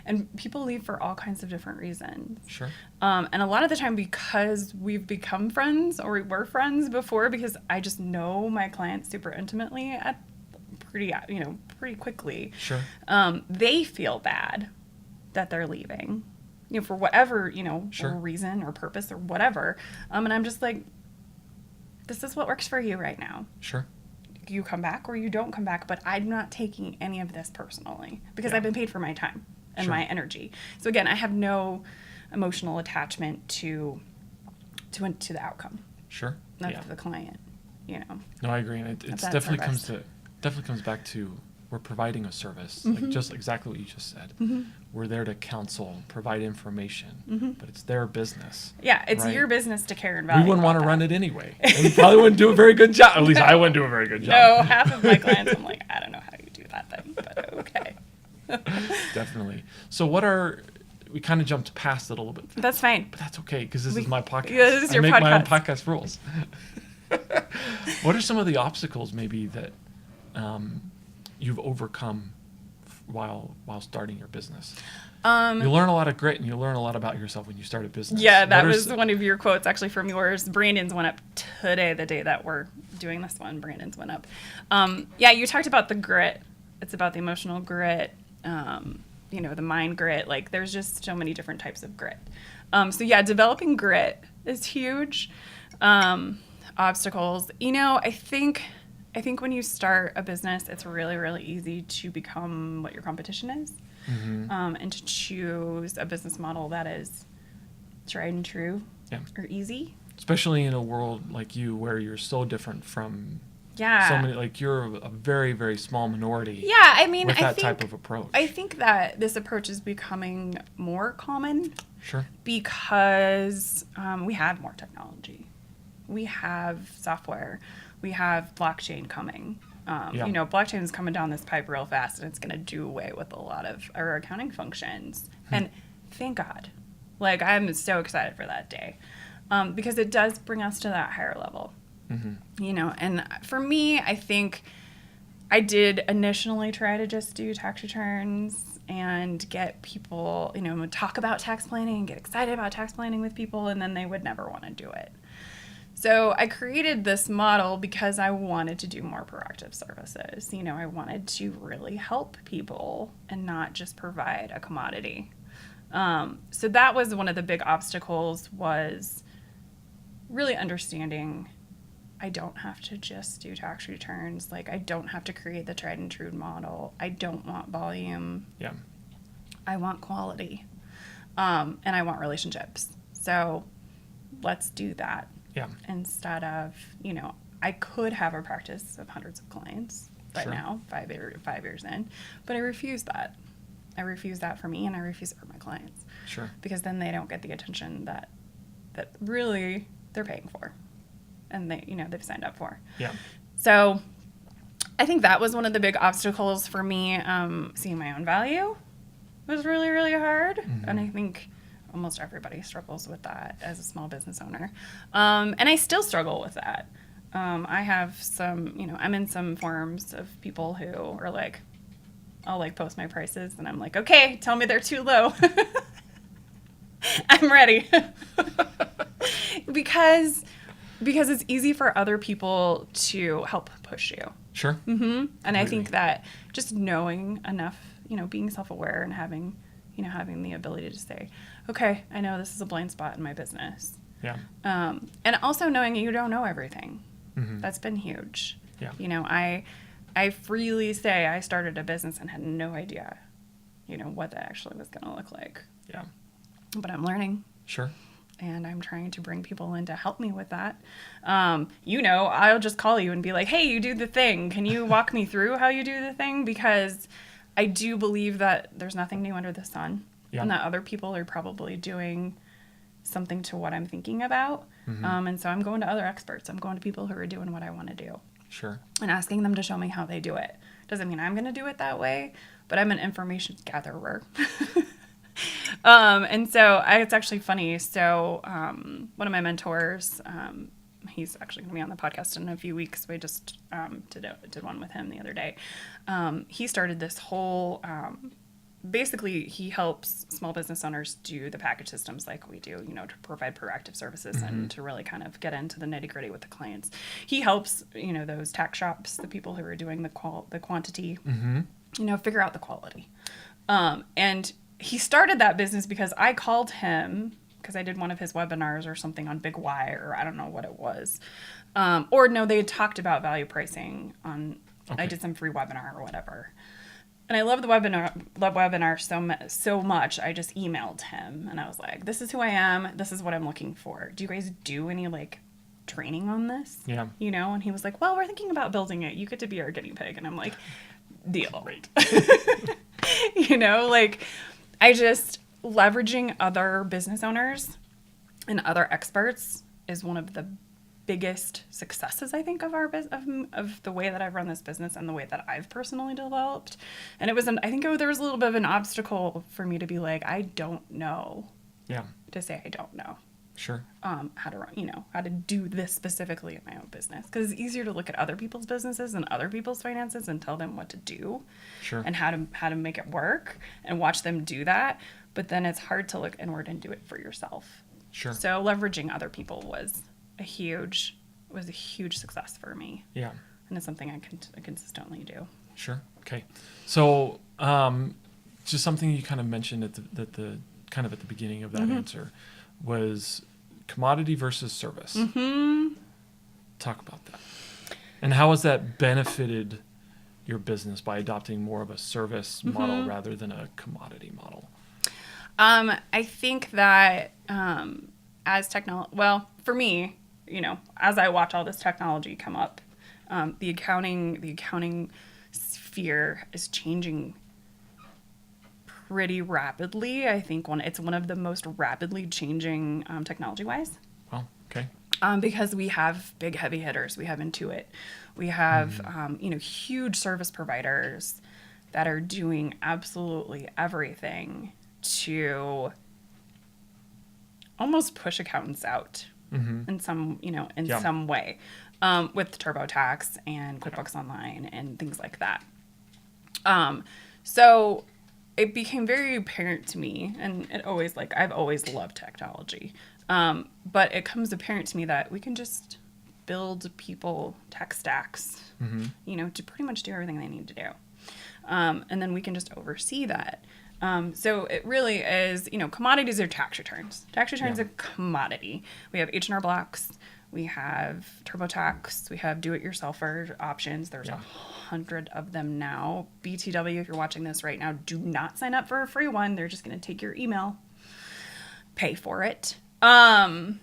And people leave for all kinds of different reasons. Sure. And a lot of the time because we've become friends or we were friends before because I just know my clients super intimately pretty quickly. Sure. They feel bad that they're leaving, for whatever, Sure. reason or purpose or whatever. And I'm just like, this is what works for you right now. Sure. You come back or you don't come back, but I'm not taking any of this personally because Yeah. I've been paid for my time and Sure. my energy. So again, I have no emotional attachment to the outcome Sure. of Yeah. the client, No, I agree. And it's that definitely service. comes back to we're providing a service, like just exactly what you just said. We're there to counsel, provide information, but it's their business. Yeah, it's Right. your business to care and value. We wouldn't want to about run that. it anyway. And we probably wouldn't do a very good job. At least I wouldn't do a very good job. No, half of my clients, I'm like, I don't know how you do that thing, but okay. Definitely. So we kind of jumped past it a little bit, That's fine. but that's okay because this is my podcast. Yeah, this is your I make my own podcast. podcast rules. What are some of the obstacles maybe that you've overcome while starting your business? You learn a lot of grit and you learn a lot about yourself when you start a business. Yeah, that What are was s- one of your quotes actually from yours. Brandon's went up today, the day that we're doing this one. Brandon's went up. Yeah, you talked about the grit. It's about the emotional grit, the mind grit. Like there's just so many different types of grit. So yeah, developing grit is huge. Obstacles. I think when you start a business, it's really, really easy to become what your competition is. And to choose a business model that is tried and true Yeah. or easy. Especially in a world like you where you're so different from Yeah. so many, like you're a very, very small minority Yeah, I mean, with I that think type of approach. I think that this approach is becoming more common Sure. because we have more technology. We have software. We have blockchain coming. Yeah. Blockchain is coming down this pipe real fast, and it's going to do away with a lot of our accounting functions. And thank God. Like, I'm so excited for that day because it does bring us to that higher level. And for me, I think I did initially try to just do tax returns and get people, talk about tax planning and get excited about tax planning with people, and then they would never want to do it. So I created this model because I wanted to do more proactive services. I wanted to really help people and not just provide a commodity. So that was one of the big obstacles, was really understanding I don't have to just do tax returns. Like, I don't have to create the tried and true model. I don't want volume. Yeah. I want quality. And I want relationships. So let's do that. Yeah. Instead of, I could have a practice of hundreds of clients right Sure. now, 5 years in, but I refuse that. I refuse that for me, and I refuse it for my clients. Sure. Because then they don't get the attention that really they're paying for, and they've signed up for. Yeah. So I think that was one of the big obstacles for me. Seeing my own value was really, really hard. Mm-hmm. And I think almost everybody struggles with that as a small business owner. And I still struggle with that. I have some, I'm in some forums of people who are like, I'll like post my prices and I'm like, okay, tell me they're too low. I'm ready. because it's easy for other people to help push you. Sure. Mm-hmm. And I think that just knowing enough, being self-aware and having the ability to say, okay, I know this is a blind spot in my business. Yeah. And also knowing you don't know everything. Mm-hmm. That's been huge. Yeah. I freely say I started a business and had no idea, what that actually was going to look like. Yeah. But I'm learning. Sure. And I'm trying to bring people in to help me with that. I'll just call you and be like, hey, you do the thing. Can you walk me through how you do the thing? Because I do believe that there's nothing new under the sun. Yeah. And that other people are probably doing something to what I'm thinking about. Mm-hmm. And so I'm going to other experts. I'm going to people who are doing what I want to do. Sure. And asking them to show me how they do it. Doesn't mean I'm going to do it that way, but I'm an information gatherer. And so it's actually funny. So one of my mentors, he's actually going to be on the podcast in a few weeks. We just did one with him the other day. He started this whole, basically he helps small business owners do the package systems like we do, to provide proactive services mm-hmm. and to really kind of get into the nitty gritty with the clients. He helps, those tax shops, the people who are doing the quantity, mm-hmm. Figure out the quality. And he started that business because I called him because I did one of his webinars or something on Big Y, or I don't know what it was. They had talked about value pricing on, okay. I did some free webinar or whatever. And I love the webinar so much. I just emailed him and I was like, this is who I am. This is what I'm looking for. Do you guys do any training on this? Yeah. And he was like, well, we're thinking about building it. You get to be our guinea pig. And I'm like, deal. Great. I just leveraging other business owners and other experts is one of the biggest successes I think of our of the way that I've run this business and the way that I've personally developed. And there was a little bit of an obstacle for me to be like, I don't know. Yeah. To say I don't know. Sure. How to run, how to do this specifically in my own business, because it's easier to look at other people's businesses and other people's finances and tell them what to do. Sure. And how to make it work and watch them do that. But then it's hard to look inward and do it for yourself. Sure. So leveraging other people was a huge success for me. Yeah. And it's something I consistently do. Sure. Okay. So just something you kind of mentioned at the kind of at the beginning of that mm-hmm. answer was commodity versus service. Mm-hmm. Talk about that. And how has that benefited your business by adopting more of a service mm-hmm. model rather than a commodity model? I think that for me, as I watch all this technology come up, the accounting sphere is changing pretty rapidly. I think it's one of the most rapidly changing technology-wise. Oh, okay. Because we have big heavy hitters. We have Intuit. We have huge service providers that are doing absolutely everything to almost push accountants out mm-hmm. in some some way, with TurboTax and QuickBooks Online and things like that. So it became very apparent to me, and I've always loved technology, but it comes apparent to me that we can just build people tech stacks, mm-hmm. To pretty much do everything they need to do, and then we can just oversee that. So it really is, commodities are tax returns. Tax returns are a commodity. We have H&R Blocks. We have TurboTax. We have do-it-yourselfer options. There's 100 of them now. BTW, if you're watching this right now, do not sign up for a free one. They're just going to take your email, pay for it. And,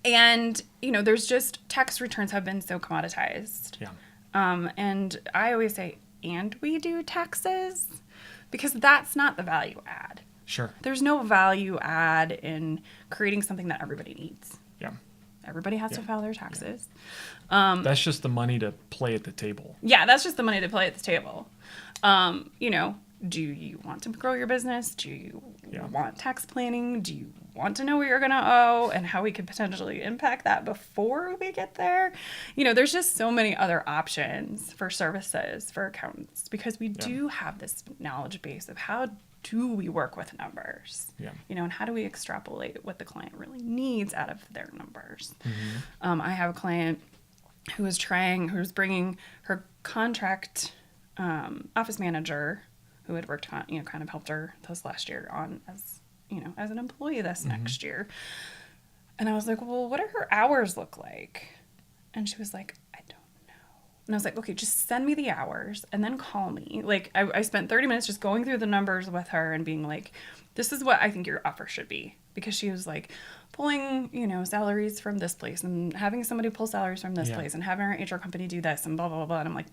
there's just tax returns have been so commoditized. Yeah. And I always say, and we do taxes. Because that's not the value add. Sure. There's no value add in creating something that everybody needs. Yeah. Everybody has to file their taxes. That's just the money to play at the table. Yeah, that's just the money to play at the table. You know, do you want to grow your business? Do you want tax planning? Do you want to know what you're going to owe and how we could potentially impact that before we get there? You know, there's just so many other options for services for accountants because we do have this knowledge base of how do we work with numbers, you know, and how do we extrapolate what the client really needs out of their numbers? I have a client who was bringing her contract office manager who had worked on, you know, kind of helped her this last year on as, you know, as an employee this next year. And I was like, well, what do her hours look like? And she was like, I don't know. And I was like, okay, just send me the hours and then call me. Like I spent 30 minutes just going through the numbers with her and being like, this is what I think your offer should be. Because she was like pulling, you know, salaries from this place and having somebody pull salaries from this place and having her HR company do this and blah, blah, blah, blah. And I'm like,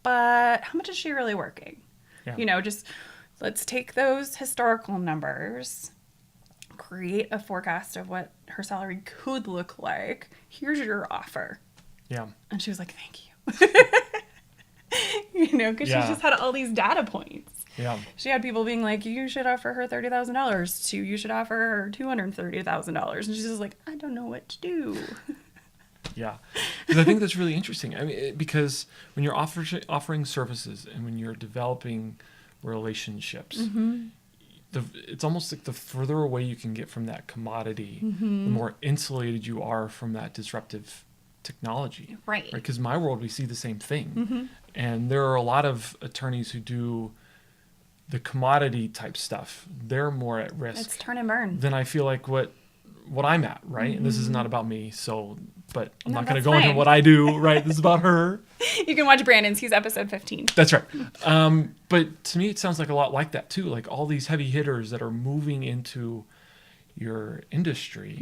but how much is she really working? You know, just let's take those historical numbers, create a forecast of what her salary could look like. Here's your offer. Yeah. And she was like, thank you. You know, because she just had all these data points. Yeah. She had people being like, you should offer her $30,000 to you should offer her $230,000. And she's just like, I don't know what to do. Yeah, because I think that's really interesting. I mean, because when you're offering services and when you're developing relationships, it's almost like the further away you can get from that commodity, the more insulated you are from that disruptive technology. Right. Because in my world, we see the same thing. And there are a lot of attorneys who do the commodity type stuff. They're more at risk. It's turn and burn. Than I feel like what I'm at, right? And this is not about me, but I'm not going to go into what I do, right? This is about her. You can watch Brandon's. He's episode 15. That's right. But to me, it sounds like a lot like that too. Like all these heavy hitters that are moving into your industry,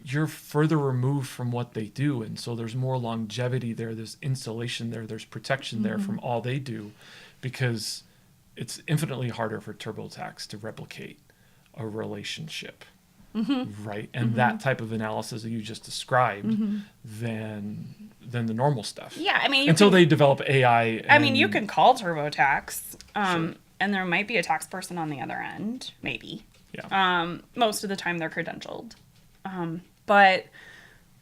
you're further removed from what they do. And so there's more longevity there. There's insulation there. There's protection there from all they do because it's infinitely harder for TurboTax to replicate a relationship. Right. And that type of analysis that you just described than the normal stuff. Yeah. I mean, until they develop AI. I mean, you can call TurboTax and there might be a tax person on the other end. Maybe. Yeah. Most of the time they're credentialed. But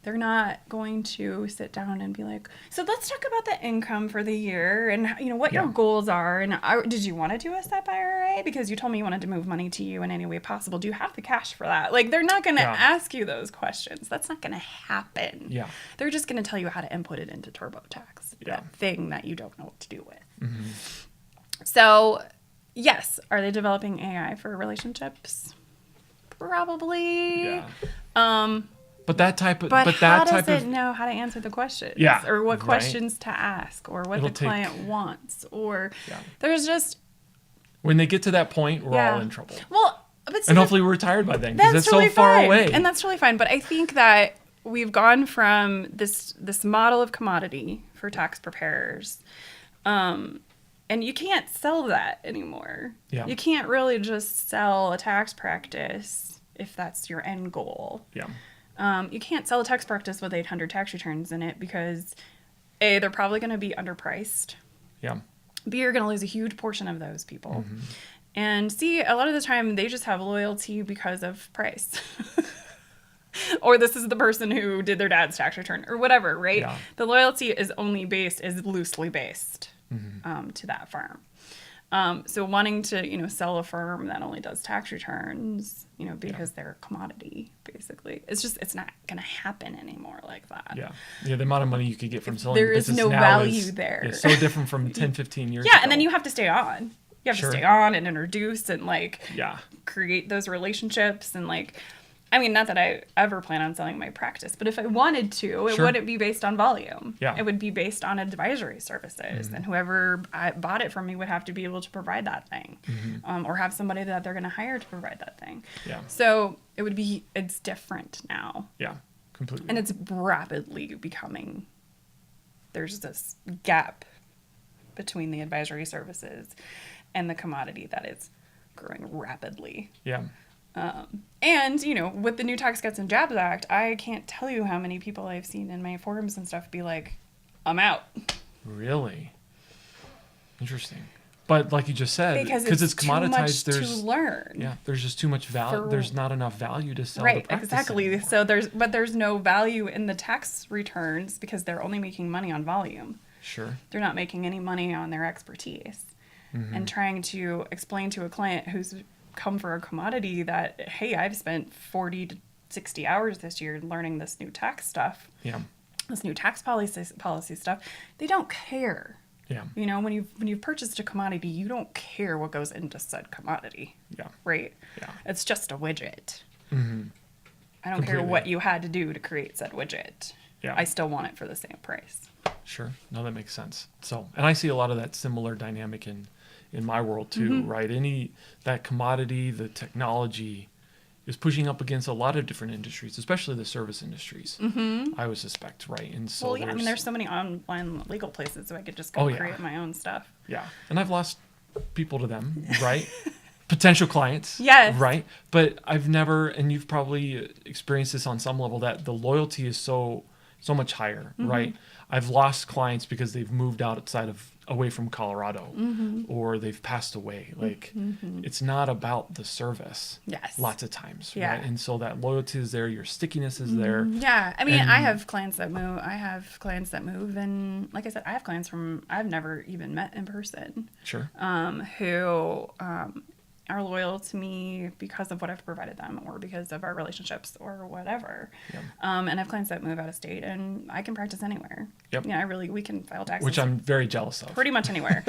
they're not going to sit down and be like, so let's talk about the income for the year and, you know, what your goals are. And did you want to do a SEP IRA? Because you told me you wanted to move money to you in any way possible. Do you have the cash for that? Like, they're not going to ask you those questions. That's not going to happen. Yeah. They're just going to tell you how to input it into TurboTax, that thing that you don't know what to do with. So, yes, are they developing AI for relationships? Probably. Yeah. But that type of, but how does it know how to answer the questions? Yeah, or what questions to ask, or what the client wants, or there's just when they get to that point, we're all in trouble. Well, and hopefully we're retired by then because it's so far away. And that's totally fine. But I think that we've gone from this model of commodity for tax preparers, and you can't sell that anymore. Yeah. You can't really just sell a tax practice if that's your end goal. Yeah. You can't sell a tax practice with 800 tax returns in it because A, they're probably going to be underpriced. Yeah. B, you're going to lose a huge portion of those people. And C, a lot of the time they just have loyalty because of price. Or this is the person who did their dad's tax return or whatever, right? Yeah. The loyalty is loosely based to that firm. So wanting to, you know, sell a firm that only does tax returns, you know, because they're a commodity, basically. It's not going to happen anymore like that. Yeah. Yeah, the amount of money you could get from selling there is no value there. It's so different from 10, 15 years ago. Yeah, and then you have to stay on. You have to stay on and introduce and, like, create those relationships and, like, I mean, not that I ever plan on selling my practice, but if I wanted to, it wouldn't be based on volume. Yeah. It would be based on advisory services. And whoever bought it from me would have to be able to provide that thing or have somebody that they're going to hire to provide that thing. Yeah. So it's different now. Yeah, completely. And it's rapidly becoming, there's this gap between the advisory services and the commodity that is growing rapidly. Yeah. And, you know, with the new Tax Cuts and Jobs Act, I can't tell you how many people I've seen in my forums and stuff be like, I'm out. Really? Interesting. But like you just said, because it's commoditized, too much to learn. Yeah, there's just too much value. There's not enough value to sell the practice exactly. anymore. So there's no value in the tax returns because they're only making money on volume. Sure. They're not making any money on their expertise. And trying to explain to a client who's come for a commodity that, hey, I've spent 40 to 60 hours this year learning this new tax stuff. Yeah. This new tax policy stuff. They don't care. Yeah. You know, when you've purchased a commodity, you don't care what goes into said commodity. Yeah. Right? Yeah. It's just a widget. Mm-hmm. I don't care what you had to do to create said widget. Yeah. I still want it for the same price. Sure. No, that makes sense. So, and I see a lot of that similar dynamic in my world too, right? That commodity, the technology is pushing up against a lot of different industries, especially the service industries, I would suspect, right? And so Well, yeah, I mean, there's so many online legal places, so I could just go create my own stuff. Yeah. And I've lost people to them, right? Potential clients. Yes. Right? But I've never, and you've probably experienced this on some level, that the loyalty is so much higher, right? I've lost clients because they've moved away from Colorado, or they've passed away. Like, it's not about the service. Yes. Lots of times, Yeah. right? And so that loyalty is there, your stickiness is there. Yeah. I mean, I have clients that move. And like I said, I have clients I've never even met in person. Sure. Who are loyal to me because of what I've provided them or because of our relationships or whatever. Yep. And I have clients that move out of state and I can practice anywhere. Yep. Yeah, we can file taxes. Which I'm very jealous of. Pretty much anywhere.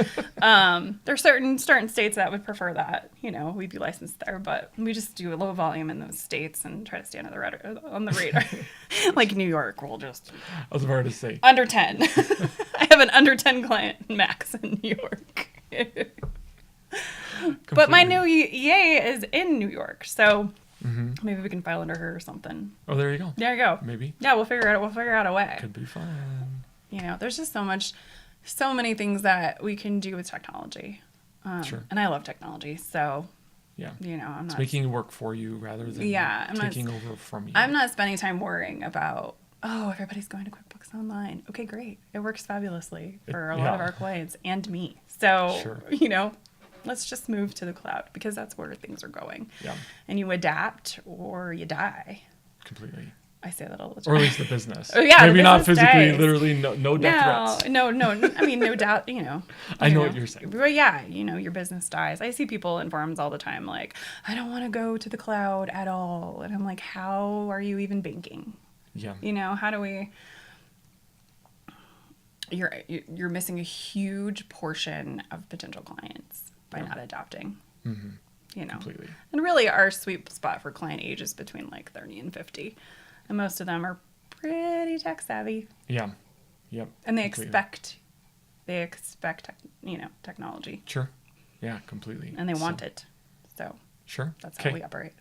There's certain states that would prefer that, you know, we'd be licensed there, but we just do a low volume in those states and try to stay on the radar. Like New York, we'll just. I was about to say. Under 10. I have an under 10 client max in New York. But my new EA is in New York, so maybe we can file under her or something. Oh, there you go. There you go. Maybe. Yeah, we'll figure out a way. Could be fun. You know, there's just so many things that we can do with technology. Sure. And I love technology, so Yeah. you know, It's making it work for you rather than taking over from you. I'm not spending time worrying about, everybody's going to QuickBooks Online. Okay, great. It works fabulously for a lot of our clients and me. So, you know, let's just move to the cloud because that's where things are going. Yeah. And you adapt or you die. Completely. I say that all the time. Or at least the business. Oh, yeah, maybe not physically, dies. literally, no death threats. No. I mean, no doubt, you know. I know what you're saying. But yeah, you know, your business dies. I see people in forums all the time like, I don't want to go to the cloud at all. And I'm like, how are you even banking? Yeah. You know, how do we... You're missing a huge portion of potential clients by not adopting. Mm-hmm. You know. Completely. And really our sweet spot for client age is between like 30 and 50. And most of them are pretty tech savvy. Yeah. Yep. And they completely. expect technology. Sure. Yeah, completely. And they want it. So sure. That's how we operate.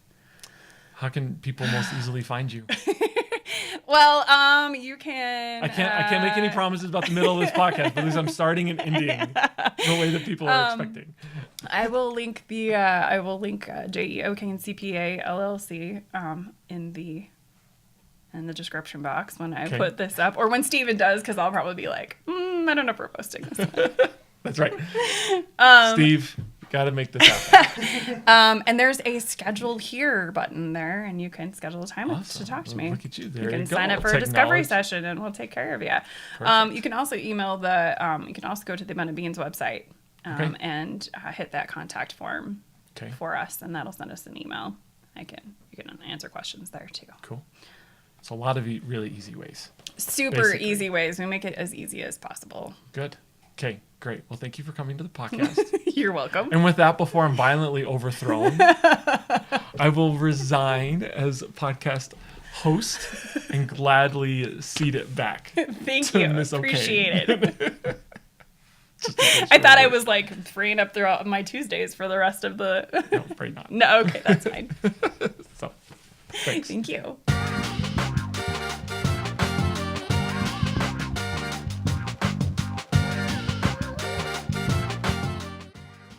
How can people most easily find you? Well, you can. I can't make any promises about the middle of this podcast, but at least I'm starting and ending the way that people are expecting. I will link JEO King CPA LLC in the description box when I put this up, or when Steven does, because I'll probably be like, I don't know if we're posting this. That's right. Steve, got to make this happen. And there's a schedule here button there, and you can schedule a time to talk to me. Look at you. There you can you go. sign up for a discovery session, and we'll take care of you. You can also email you can also go to the Abundant Beans website and hit that contact form for us, and that'll send us an email. You can answer questions there too. Cool. So a lot of really easy ways. Super easy ways. We make it as easy as possible. Good. Okay, great. Well, thank you for coming to the podcast. You're welcome. And with that, before I'm violently overthrown, I will resign as podcast host and gladly cede it back. Thank you. Miss Appreciate it. I thought I was like freeing up throughout my Tuesdays for the rest of the... No, afraid not. No, okay, that's fine. So, thanks. Thank you.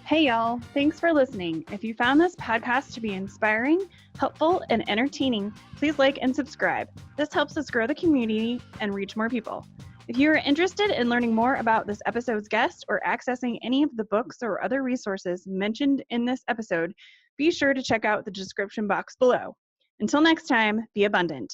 Hey y'all, thanks for listening. If you found this podcast to be inspiring, helpful, and entertaining, please like and subscribe. This helps us grow the community and reach more people. If you are interested in learning more about this episode's guest or accessing any of the books or other resources mentioned in this episode, be sure to check out the description box below. Until next time, be abundant.